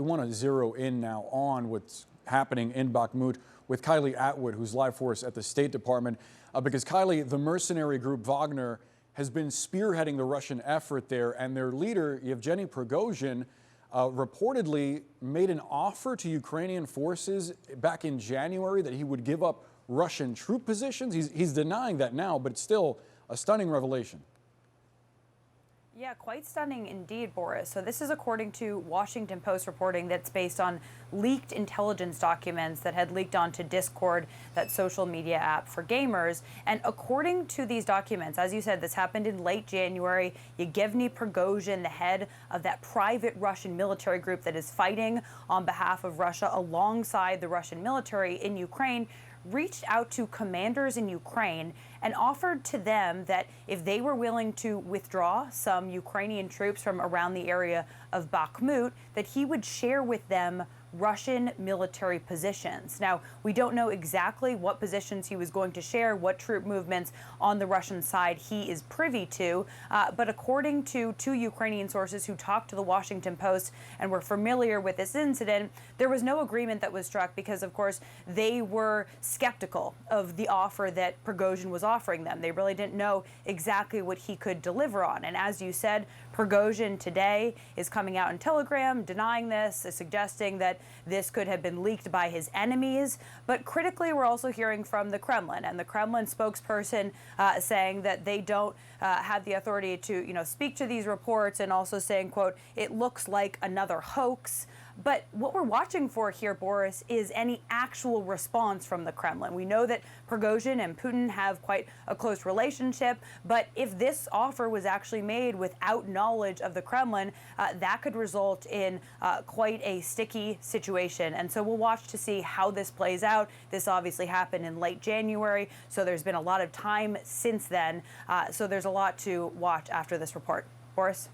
want to zero in now on what's happening in Bakhmut with Kylie Atwood, who's live for us at the State Department. Because Kylie, the mercenary group Wagner has been spearheading the Russian effort there, and their leader, Yevgeny Prigozhin, reportedly made an offer to Ukrainian forces back in January that he would give up Russian troop positions. He's denying that now, but it's still a stunning revelation. Yeah, quite stunning indeed, Boris. So this is according to Washington Post reporting that's based on leaked intelligence documents that had leaked onto Discord, that social media app for gamers. And according to these documents, as you said, this happened in late January. Yevgeny Prigozhin, the head of that private Russian military group that is fighting on behalf of Russia alongside the Russian military in Ukraine, reached out to commanders in Ukraine and offered to them that if they were willing to withdraw some Ukrainian troops from around the area of Bakhmut, that he would share with them Russian military positions. Now, we don't know exactly what positions he was going to share, what troop movements on the Russian side he is privy to, but according to two Ukrainian sources who talked to the Washington Post and were familiar with this incident, there was no agreement that was struck because, of course, they were skeptical of the offer that Prigozhin was offering them. They really didn't know exactly what he could deliver on. And as you said, Prigozhin today is coming out in Telegram denying this, suggesting that this could have been leaked by his enemies. But critically, we're also hearing from the Kremlin, and the Kremlin spokesperson saying that they don't have the authority to, speak to these reports, and also saying, quote, it looks like another hoax. But what we're watching for here, Boris, is any actual response from the Kremlin. We know that Prigozhin and Putin have quite a close relationship, but if this offer was actually made without knowledge of the Kremlin, that could result in quite a sticky situation. And so we'll watch to see how this plays out. This obviously happened in late January, so there's been a lot of time since then. So there's a lot to watch after this report. Boris?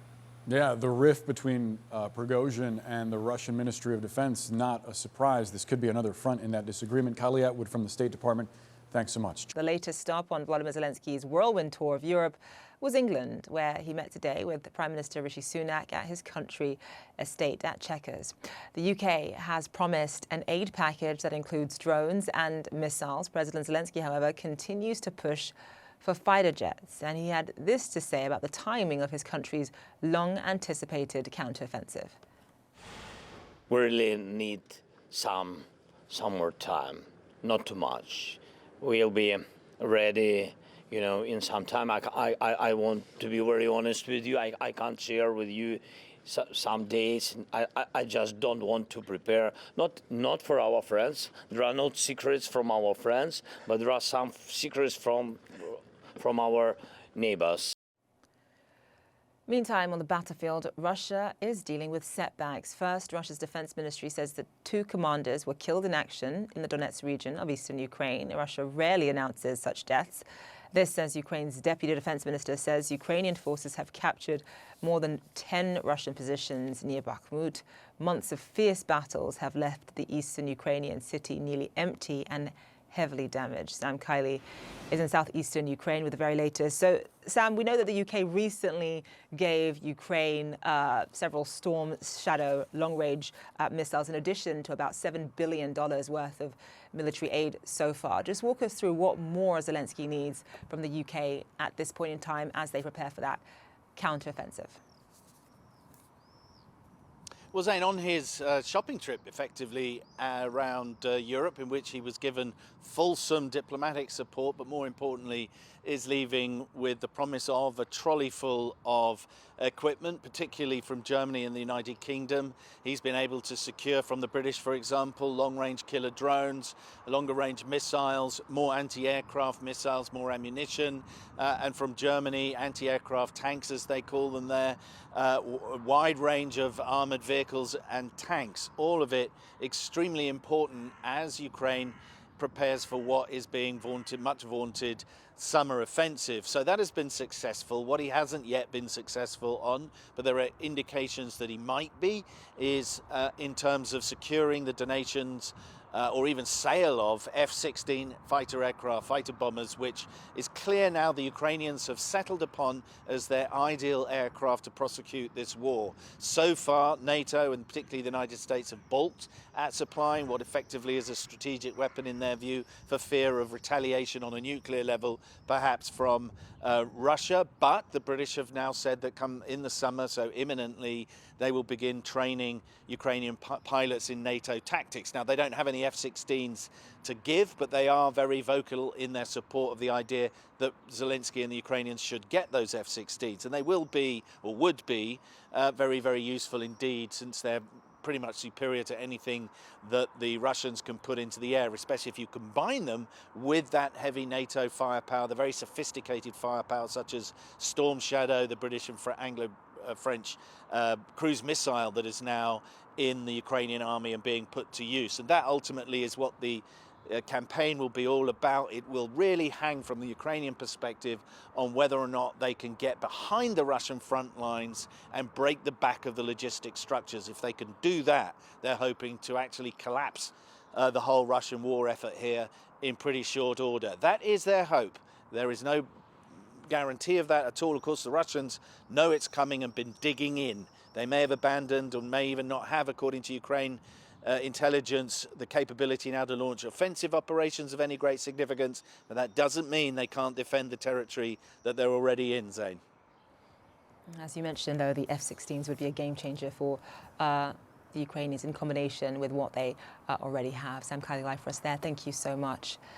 Yeah, the rift between Prigozhin and the Russian Ministry of Defense, not a surprise. This could be another front in that disagreement. Kylie Atwood from the State Department, thanks so much. The latest stop on Volodymyr Zelensky's whirlwind tour of Europe was England, where he met today with Prime Minister Rishi Sunak at his country estate at Chequers. The UK has promised an aid package that includes drones and missiles. President Zelensky, however, continues to push for fighter jets, and he had this to say about the timing of his country's long-anticipated counteroffensive. We really need some more time, not too much. We'll be ready, in some time. I want to be very honest with you. I can't share with you some days. I just don't want to prepare, not for our friends. There are no secrets from our friends, but there are some secrets from our neighbors. Meantime, on the battlefield, Russia is dealing with setbacks. First, Russia's defense ministry says that 2 commanders were killed in action in the Donetsk region of eastern Ukraine. Russia rarely announces such deaths. This, as Ukraine's deputy defense minister says, Ukrainian forces have captured more than 10 Russian positions near Bakhmut. Months of fierce battles have left the eastern Ukrainian city nearly empty and heavily damaged. Sam Kiley is in southeastern Ukraine with the very latest. So, Sam, we know that the UK recently gave Ukraine several Storm Shadow long-range missiles, in addition to about $7 billion worth of military aid so far. Just walk us through what more Zelensky needs from the UK at this point in time as they prepare for that counteroffensive. Well, Zain, on his shopping trip, effectively, around Europe, in which he was given fulsome diplomatic support, but more importantly, is leaving with the promise of a trolley full of equipment, particularly from Germany and the United Kingdom. He's been able to secure from the British, for example, long-range killer drones, longer-range missiles, more anti-aircraft missiles, more ammunition, and from Germany, anti-aircraft tanks, as they call them there, a wide range of armoured vehicles and tanks, all of it extremely important as Ukraine prepares for what is being vaunted, much vaunted, summer offensive. So that has been successful. What he hasn't yet been successful on, but there are indications that he might be, is in terms of securing the donations or even sale of F-16 fighter aircraft, fighter bombers, which is clear now the Ukrainians have settled upon as their ideal aircraft to prosecute this war. So far, NATO and particularly the United States have balked at supplying what effectively is a strategic weapon in their view for fear of retaliation on a nuclear level, perhaps from Russia. But the British have now said that come in the summer, so imminently, they will begin training Ukrainian pilots in NATO tactics. Now, they don't have any F-16s to give, but they are very vocal in their support of the idea that Zelensky and the Ukrainians should get those F-16s. And they will be, or would be, very, very useful indeed, since they're pretty much superior to anything that the Russians can put into the air, especially if you combine them with that heavy NATO firepower, the very sophisticated firepower such as Storm Shadow, the British and Anglo-French cruise missile that is now in the Ukrainian army and being put to use. And that ultimately is what the campaign will be all about. It will really hang from the Ukrainian perspective on whether or not they can get behind the Russian front lines and break the back of the logistic structures. If they can do that, they're hoping to actually collapse the whole Russian war effort here in pretty short order. That is their hope. There is no guarantee of that at all. Of course, the Russians know it's coming and been digging in. They may have abandoned or may even not have, according to Ukraine intelligence, the capability now to launch offensive operations of any great significance, but that doesn't mean they can't defend the territory that they're already in, Zain. As you mentioned, though, the F-16s would be a game changer for the Ukrainians in combination with what they already have. Sam Kiley live for us there. Thank you so much.